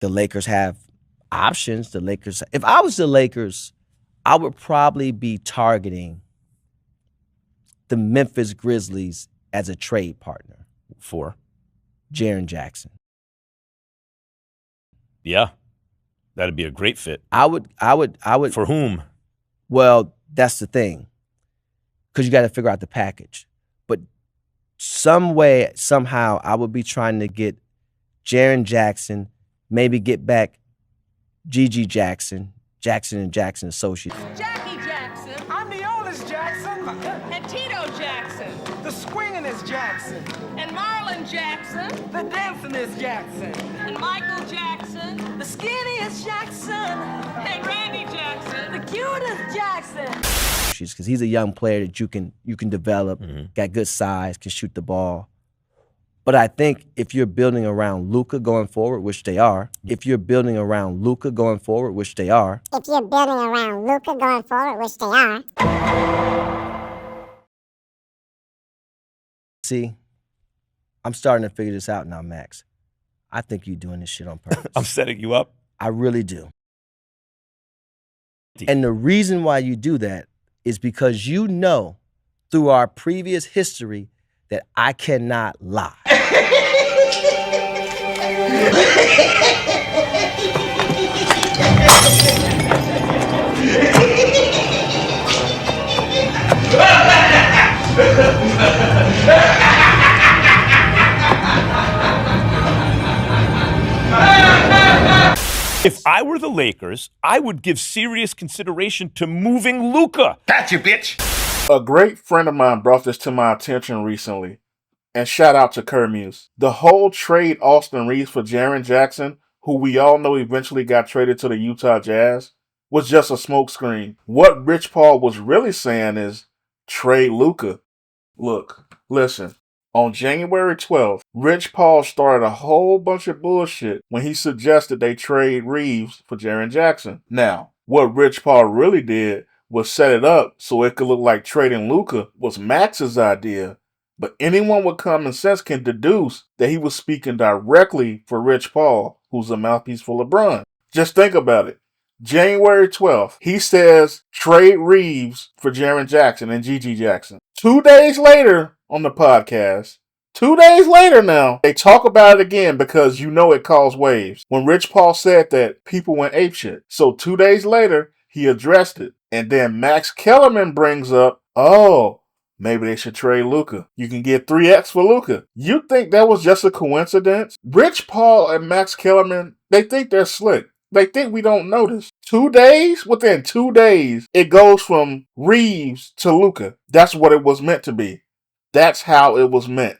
the Lakers have options. If I was the Lakers, I would probably be targeting the Memphis Grizzlies as a trade partner For? Jaren Jackson. Yeah. That'd be a great fit. I would. For whom? Well, that's the thing. Because you got to figure out the package. But some way, somehow, I would be trying to get Jaren Jackson, maybe get back Gigi Jackson, Jackson and Jackson Associates. Jackie Jackson. I'm the oldest Jackson. And Tito Jackson. The swingin'est Jackson. And Marlon Jackson. The dancing'est Jackson. And Michael Jackson. The skinniest Jackson. And Randy Jackson. The cutest Jackson. Because he's a young player that you can develop, got good size, can shoot the ball. But I think if you're building around Luka going forward, which they are, See, I'm starting to figure this out now, Max. I think you're doing this shit on purpose. I'm setting you up. I really do. And the reason why you do that is because you know through our previous history that I cannot lie. If I were the Lakers, I would give serious consideration to moving Luka. Gotcha, bitch. A great friend of mine brought this to my attention recently, and shout out to Kermuse. The whole trade Austin Reeves for Jaren Jackson, who we all know eventually got traded to the Utah Jazz, was just a smokescreen. What Rich Paul was really saying is, trade Luka. Look, listen. On January 12th, Rich Paul started a whole bunch of bullshit when he suggested they trade Reeves for Jaren Jackson. Now, what Rich Paul really did was set it up so it could look like trading Luka was Max's idea, but anyone with common sense can deduce that he was speaking directly for Rich Paul, who's a mouthpiece for LeBron. Just think about it. January 12th, he says trade Reeves for Jaren Jackson and Gigi Jackson. 2 days later on the podcast, 2 days later now, they talk about it again because you know it caused waves. When Rich Paul said that, people went apeshit. So 2 days later, he addressed it. And then Max Kellerman brings up, oh, maybe they should trade Luka. You can get 3X for Luka. You think that was just a coincidence? Rich Paul and Max Kellerman, they think they're slick. They think we don't notice. 2 days? Within 2 days, it goes from Reeves to Luka. That's what it was meant to be. That's how it was meant.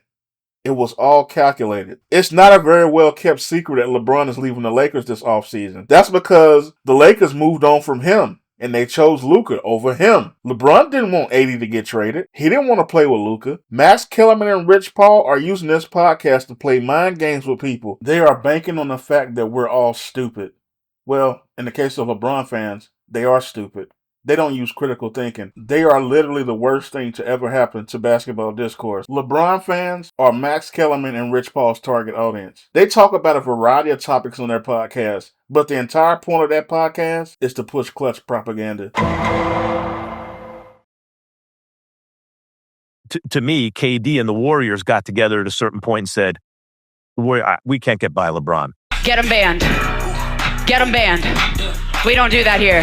It was all calculated. It's not a very well kept secret that LeBron is leaving the Lakers this offseason. That's because the Lakers moved on from him and they chose Luka over him. LeBron didn't want 80 to get traded. He didn't want to play with Luka. Max Kellerman and Rich Paul are using this podcast to play mind games with people. They are banking on the fact that we're all stupid. Well, in the case of LeBron fans, they are stupid. They don't use critical thinking. They are literally the worst thing to ever happen to basketball discourse. LeBron fans are Max Kellerman and Rich Paul's target audience. They talk about a variety of topics on their podcast, but the entire point of that podcast is to push Klutch propaganda. To me, KD and the Warriors got together at a certain point and said, we can't get by LeBron. Get him banned. Get him banned. We don't do that here.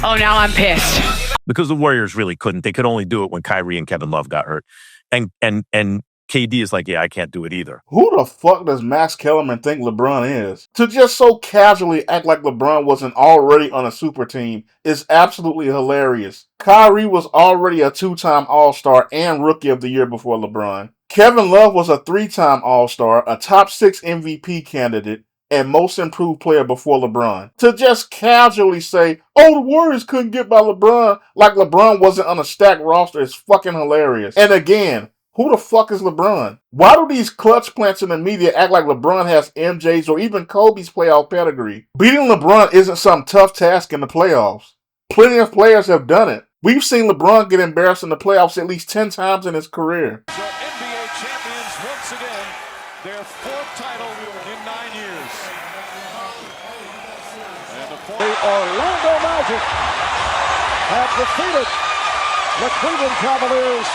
Oh, now I'm pissed. Because the Warriors really couldn't. They could only do it when Kyrie and Kevin Love got hurt. And KD is like, yeah, I can't do it either. Who the fuck does Max Kellerman think LeBron is? To just so casually act like LeBron wasn't already on a super team is absolutely hilarious. Kyrie was already a 2-time All-Star and Rookie of the Year before LeBron. Kevin Love was a 3-time All-Star, a top 6 MVP candidate, and most improved player before LeBron. To just casually say, oh, the Warriors couldn't get by LeBron, like LeBron wasn't on a stacked roster is fucking hilarious. And again, who the fuck is LeBron? Why do these clutch plants in the media act like LeBron has MJ's or even Kobe's playoff pedigree? Beating LeBron isn't some tough task in the playoffs. Plenty of players have done it. We've seen LeBron get embarrassed in the playoffs at least 10 times in his career. So NBA champions once again, their 4th title in 9 years. And the Orlando Magic have defeated the Cleveland Cavaliers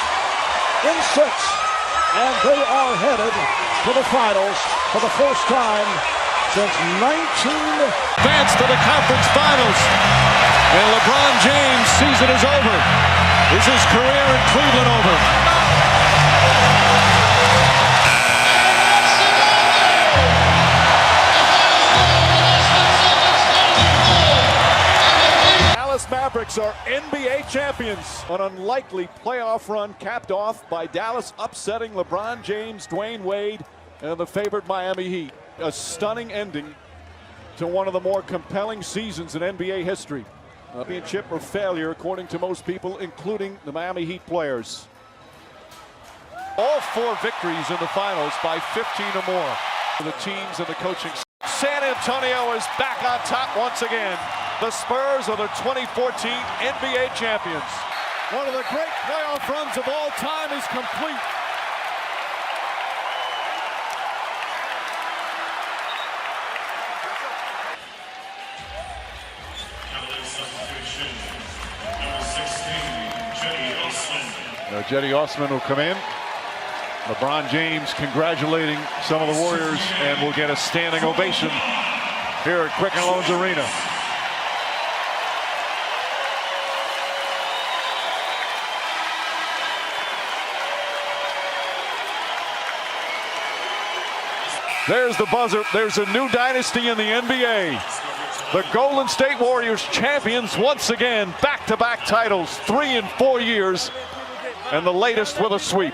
in 6, and they are headed to the finals for the first time since 19. Advance to the conference finals, and LeBron James' season is over. Is his career in Cleveland over? Dallas Mavericks are NBA champions. An unlikely playoff run capped off by Dallas upsetting LeBron James, Dwayne Wade, and the favored Miami Heat. A stunning ending to one of the more compelling seasons in NBA history. A championship or failure, according to most people, including the Miami Heat players. All 4 victories in the finals by 15 or more for the teams and the coaching. San Antonio is back on top once again. The Spurs are the 2014 NBA champions. One of the great playoff runs of all time is complete. Jetty Osman will come in. LeBron James congratulating some of the Warriors, and will get a standing ovation here at Quicken Loans Arena. There's the buzzer. There's a new dynasty in the NBA. The Golden State Warriors champions once again, back-to-back titles, 3 in 4 years, and the latest with a sweep.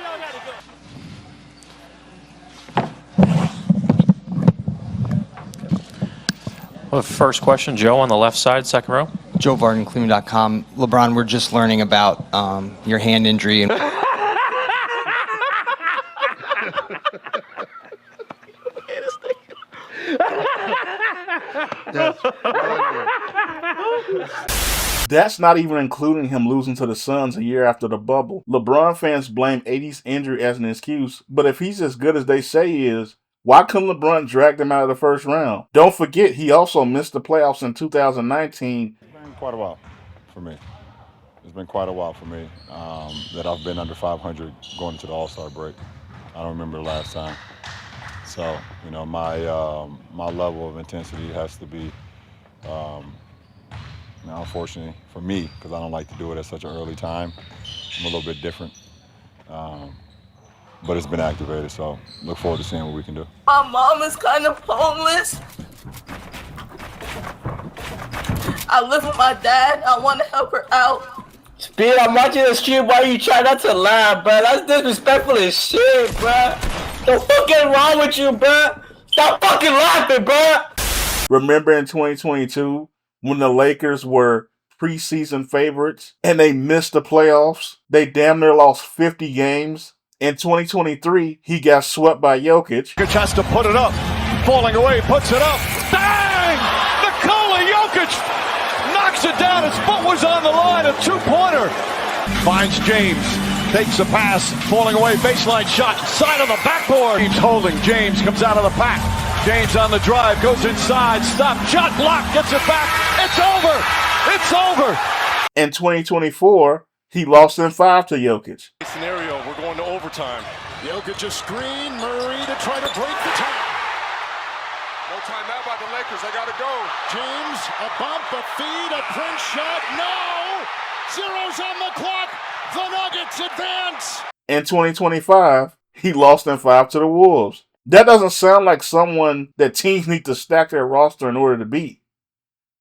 Well, first question, Joe on the left side, second row. Joe Varden, Cleveland.com. LeBron, we're just learning about your hand injury. And That's not even including him losing to the Suns a year after the bubble. LeBron fans blame AD's injury as an excuse, but if he's as good as they say he is, why couldn't LeBron drag them out of the first round? Don't forget, he also missed the playoffs in 2019. It's been quite a while for me. It's been quite a while for me that I've been under 500 going into the All-Star break. I don't remember the last time. So, you know, my level of intensity has to be, unfortunately for me, because I don't like to do it at such an early time. I'm a little bit different. But it's been activated, so look forward to seeing what we can do. My mom is kind of homeless. I live with my dad. I want to help her out. Speed, I'm watching the stream while you try not to laugh, bro. That's disrespectful as shit, bro. The fuck is wrong with you, bro? Stop fucking laughing, bro. Remember in 2022 when the Lakers were preseason favorites and they missed the playoffs? They damn near lost 50 games. In 2023, he got swept by Jokic. Jokic has to put it up. Falling away, puts it up. Bang! Nikola Jokic knocks it down. His foot was on the line. A 2-pointer. Finds James. Takes a pass. Falling away. Baseline shot. Side of the backboard. He's holding. James comes out of the pack. James on the drive. Goes inside. Stop. Shot block. Gets it back. It's over. It's over. In 2024, he lost in 5 to Jokic. Scenario, we're going to overtime. Jokic a screen, Murray to try to break the tie. No timeout by the Lakers, they gotta go. James, a bump, a feed, a Prince shot, no! Zeros on the clock, the Nuggets advance! In 2025, he lost in 5 to the Wolves. That doesn't sound like someone that teams need to stack their roster in order to beat.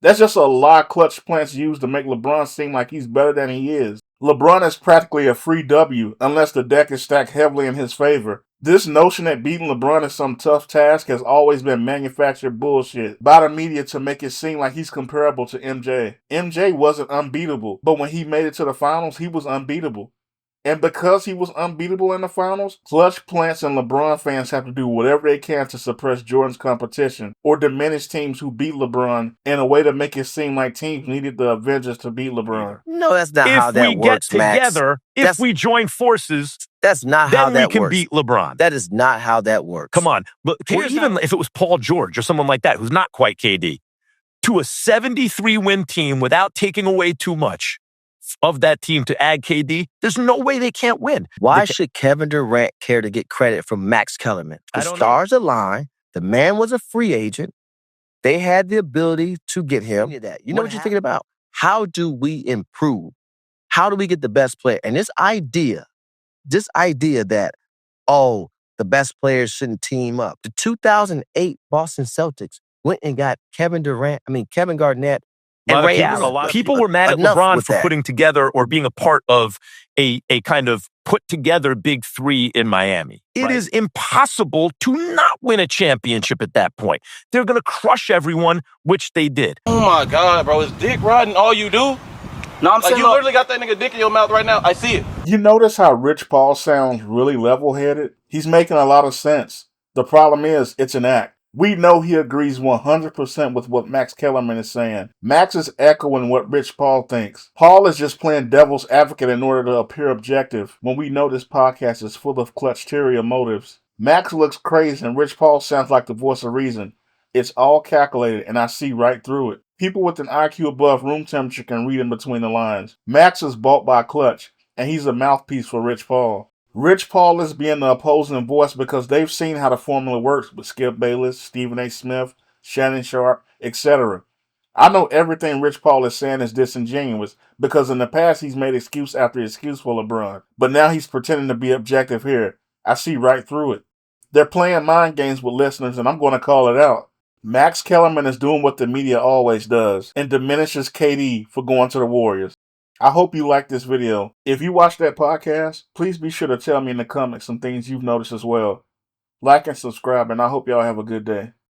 That's just a lie Klutch plants use to make LeBron seem like he's better than he is. LeBron is practically a free W unless the deck is stacked heavily in his favor. This notion that beating LeBron is some tough task has always been manufactured bullshit by the media to make it seem like he's comparable to MJ. MJ wasn't unbeatable, but when he made it to the finals, he was unbeatable. And because he was unbeatable in the finals, Klutch plants and LeBron fans have to do whatever they can to suppress Jordan's competition or diminish teams who beat LeBron in a way to make it seem like teams needed the Avengers to beat LeBron. No, that's not how If we that works, get together, if we join forces, that's not how then we that can works. beat LeBron. That is not how that works. Come on. But even if it was Paul George or someone like that who's not quite KD, to a 73-win team without taking away too much of that team to add KD, there's no way they can't win. Why should Kevin Durant care to get credit from Max Kellerman? The stars aligned. The man was a free agent. They had the ability to get him. You know what you're thinking about? How do we improve? How do we get the best player? And this idea that, oh, the best players shouldn't team up. The 2008 Boston Celtics went and got Kevin Garnett, and Ray Allen. People were mad at LeBron for putting together or being a part of a kind of put together big three in Miami. It is impossible to not win a championship at that point. They're going to crush everyone, which they did. Oh my God, bro. Is dick riding all you do? No, I'm saying you literally got that nigga dick in your mouth right now. I see it. You notice how Rich Paul sounds really level-headed? He's making a lot of sense. The problem is, it's an act. We know he agrees 100% with what Max Kellerman is saying. Max is echoing what Rich Paul thinks. Paul is just playing devil's advocate in order to appear objective when we know this podcast is full of Klutch-terior motives. Max looks crazy and Rich Paul sounds like the voice of reason. It's all calculated and I see right through it. People with an IQ above room temperature can read in between the lines. Max is bought by Klutch and he's a mouthpiece for Rich Paul. Rich Paul is being the opposing voice because they've seen how the formula works with Skip Bayless, Stephen A. Smith, Shannon Sharp, etc. I know everything Rich Paul is saying is disingenuous because in the past he's made excuse after excuse for LeBron. But now he's pretending to be objective here. I see right through it. They're playing mind games with listeners and I'm going to call it out. Max Kellerman is doing what the media always does and diminishes KD for going to the Warriors. I hope you liked this video. If you watched that podcast, please be sure to tell me in the comments some things you've noticed as well. Like and subscribe, and I hope y'all have a good day.